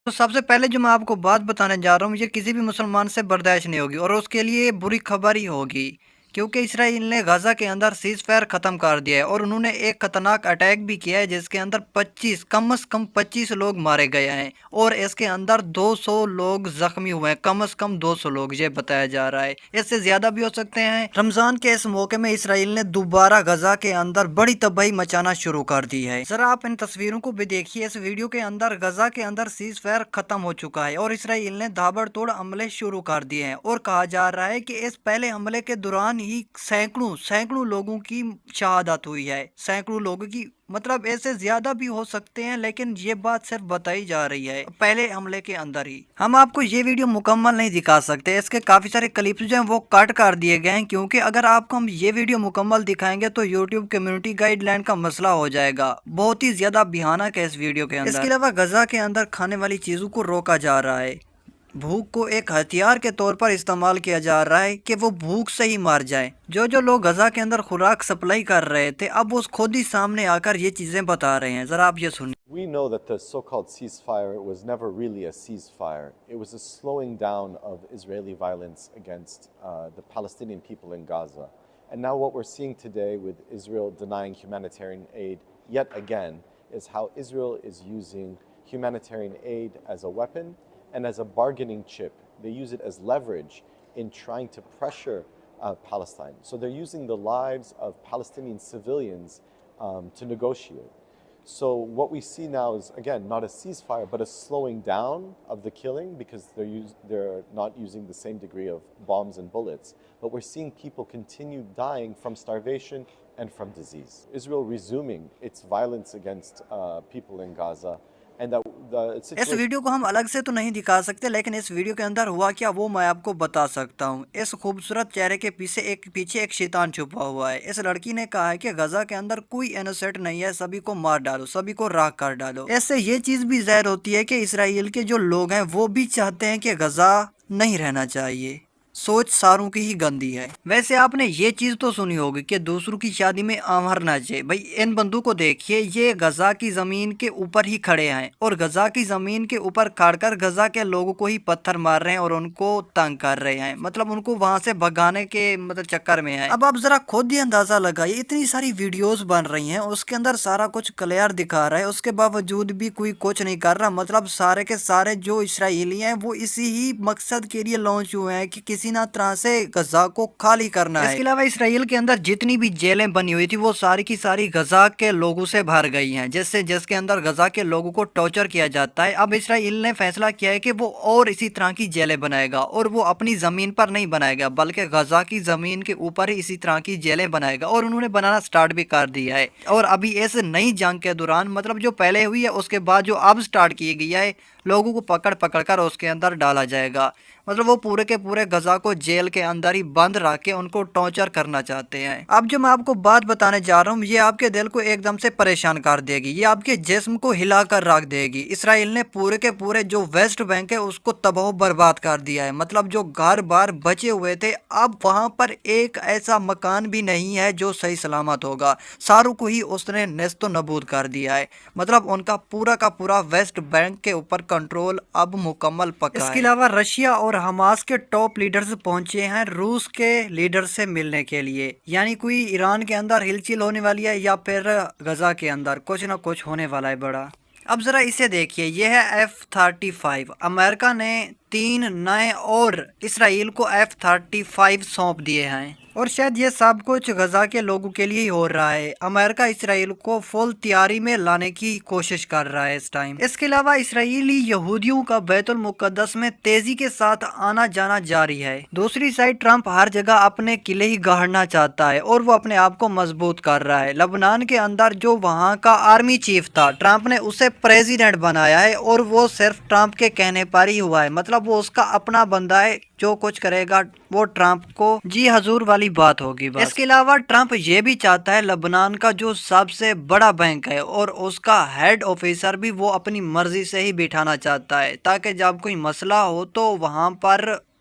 تو سب سے پہلے جو میں آپ کو بات بتانے جا رہا ہوں یہ کسی بھی مسلمان سے برداشت نہیں ہوگی اور اس کے لیے بری خبر ہی ہوگی، کیونکہ اسرائیل نے غزہ کے اندر سیز فائر ختم کر دیا ہے اور انہوں نے ایک خطرناک اٹیک بھی کیا ہے جس کے اندر 25 کم از کم 25 لوگ مارے گئے ہیں اور اس کے اندر 200 لوگ زخمی ہوئے ہیں، کم از کم 200 لوگ یہ بتایا جا رہا ہے، اس سے زیادہ بھی ہو سکتے ہیں۔ رمضان کے اس موقع میں اسرائیل نے دوبارہ غزہ کے اندر بڑی تباہی مچانا شروع کر دی ہے۔ ذرا آپ ان تصویروں کو بھی دیکھیے، اس ویڈیو کے اندر غزہ کے اندر سیز فائر ختم ہو چکا ہے اور اسرائیل نے دھابڑ توڑ حملے شروع کر دیے ہیں اور کہا جا رہا ہے کہ اس پہلے حملے کے دوران ہی سینکڑوں لوگوں کی شہادت ہوئی ہے، سینکڑوں لوگوں کی، مطلب ایسے زیادہ بھی ہو سکتے ہیں لیکن یہ بات صرف بتائی جا رہی ہے پہلے حملے کے اندر ہی۔ ہم آپ کو یہ ویڈیو مکمل نہیں دکھا سکتے، اس کے کافی سارے کلپس جو ہیں وہ کٹ کر دیے گئے ہیں، کیونکہ اگر آپ کو ہم یہ ویڈیو مکمل دکھائیں گے تو یوٹیوب کمیونٹی گائیڈ لائن کا مسئلہ ہو جائے گا، بہت ہی زیادہ بھیانک ہے اس ویڈیو کے اندر۔ اس کے علاوہ غزہ کے اندر کھانے والی چیزوں کو روکا جا رہا ہے، بھوک کو ایک ہتھیار کے طور پر استعمال کیا جا رہا ہے کہ وہ بھوک سے ہی مار جائے۔ جو لوگ غزہ کے اندر خوراک سپلائی کر رہے تھے اب وہ خود ہی سامنے آ کر یہ چیزیں بتا رہے ہیں، ذرا آپ یہ سنیں۔ We know that the so-called ceasefire was never really a ceasefire. It was a slowing down of Israeli violence against the Palestinian people in Gaza. And now what we're seeing today with Israel denying humanitarian aid yet again is how Israel is using humanitarian aid as a weapon and as a bargaining chip. They use it as leverage in trying to pressure Palestine. So they're using the lives of Palestinian civilians to negotiate. So what we see now is, again, not a ceasefire, but a slowing down of the killing because they're not using the same degree of bombs and bullets. But we're seeing people continue dying from starvation and from disease. Israel resuming its violence against people in Gaza. And the اس situation... video کو ہم الگ سے تو نہیں دکھا سکتے لیکن اس ویڈیو کے اندر ہوا کیا وہ میں آپ کو بتا سکتا ہوں۔ اس خوبصورت چہرے کے پیچھے ایک شیطان چھپا ہوا ہے۔ اس لڑکی نے کہا ہے کہ غزہ کے اندر کوئی انوسنٹ نہیں ہے، سبھی کو مار ڈالو، سبھی کو راکھ کر ڈالو۔ اس سے یہ چیز بھی ظاہر ہوتی ہے کہ اسرائیل کے جو لوگ ہیں وہ بھی چاہتے ہیں کہ غزہ نہیں رہنا چاہیے، سوچ ساروں کی ہی گندی ہے۔ ویسے آپ نے یہ چیز تو سنی ہوگی کہ دوسروں کی شادی میں آمہر نہ جائے، بھائی ان بندوں کو دیکھیے، یہ غزہ کی زمین کے اوپر ہی کھڑے ہیں اور غزہ کی زمین کے اوپر کھڑ کر غزہ کے لوگوں کو ہی پتھر مار رہے ہیں اور ان کو تنگ کر رہے ہیں، مطلب ان کو وہاں سے بھگانے کے چکر میں ہیں۔ اب آپ ذرا خود ہی اندازہ لگائیے، اتنی ساری ویڈیوز بن رہی ہیں، اس کے اندر سارا کچھ کلیئر دکھا رہا ہے، اس کے باوجود بھی کوئی کچھ نہیں کر رہا، مطلب سارے کے سارے جو اسرائیلی ہیں وہ اسی ہی مقصد کے لیے لانچ ہوئے ہیں کہ کسی نہ طرح سے غزہ کو خالی کرنا ہے۔ اس کے علاوہ اسرائیل کے اندر جتنی بھی جیلیں بنی ہوئی تھی وہ ساری کی ساری غزہ کے لوگوں سے بھر گئی ہیں، جس کے اندر غزہ کے لوگوں کو ٹارچر کیا جاتا ہے۔ اب اسرائیل نے فیصلہ کیا ہے کہ وہ اور اسی طرح کی جیلیں بنائے گا اور وہ اپنی زمین پر نہیں بنائے گا بلکہ غزہ کی زمین کے اوپر ہی اسی طرح کی جیلیں بنائے گا اور انہوں نے بنانا سٹارٹ بھی کر دیا ہے۔ اور ابھی اس نئی جنگ کے دوران، مطلب جو پہلے ہوئی ہے اس کے بعد جو اب سٹارٹ کی گئی ہے، لوگوں کو پکڑ کر اس کے اندر ڈالا جائے گا، مطلب وہ پورے کے پورے غزہ کو جیل کے اندر ہی بند رکھ کے ان کو ٹارچر کرنا چاہتے ہیں۔ اب جو میں آپ کو بات بتانے جا رہا ہوں یہ آپ کے دل کو ایک دم سے پریشان کر دے گی، یہ آپ کے جسم کو ہلا کر رکھ دے گی۔ اسرائیل نے پورے کے پورے جو ویسٹ بینک ہے اس کو تباہ و برباد کر دیا ہے، مطلب جو گھر بار بچے ہوئے تھے اب وہاں پر ایک ایسا مکان بھی نہیں ہے جو صحیح سلامت ہوگا، ساروں کو ہی اس نے نیست و نابود کر دیا ہے، مطلب ان کا پورا ویسٹ بینک کے اوپر کنٹرول اب مکمل پکا ہے۔ اس کے علاوہ رشیا اور حماس کے ٹاپ لیڈرز پہنچے ہیں روس کے لیڈر سے ملنے کے لیے، یعنی کوئی ایران کے اندر ہلچل ہونے والی ہے یا پھر غزہ کے اندر کچھ نہ کچھ ہونے والا ہے بڑا۔ اب ذرا اسے دیکھیے، یہ ہے F-35، امریکہ نے 3 نئے اور اسرائیل کو F-35 سونپ دیے ہیں اور شاید یہ سب کچھ غزہ کے لوگوں کے لیے ہی ہو رہا ہے۔ امریکہ اسرائیل کو فل تیاری میں لانے کی کوشش کر رہا ہے اس ٹائم۔ اس کے علاوہ اسرائیلی یہودیوں کا بیت المقدس میں تیزی کے ساتھ آنا جانا جاری ہے۔ دوسری سائڈ ٹرمپ ہر جگہ اپنے قلعے ہی گاڑنا چاہتا ہے اور وہ اپنے آپ کو مضبوط کر رہا ہے۔ لبنان کے اندر جو وہاں کا آرمی چیف تھا، ٹرمپ نے اسے پریزیڈنٹ بنایا ہے اور وہ صرف ٹرمپ کے کہنے پر ہی ہوا ہے، مطلب وہ اس کا اپنا بندہ ہے، جو کچھ کرے گا وہ ٹرمپ کو جی حضور والی بات ہوگی بس۔ اس کے علاوہ ٹرمپ یہ بھی چاہتا ہے لبنان کا جو سب سے بڑا بینک ہے اور اس کا ہیڈ آفیسر بھی وہ اپنی مرضی سے ہی بٹھانا چاہتا ہے، تاکہ جب کوئی مسئلہ ہو تو وہاں پر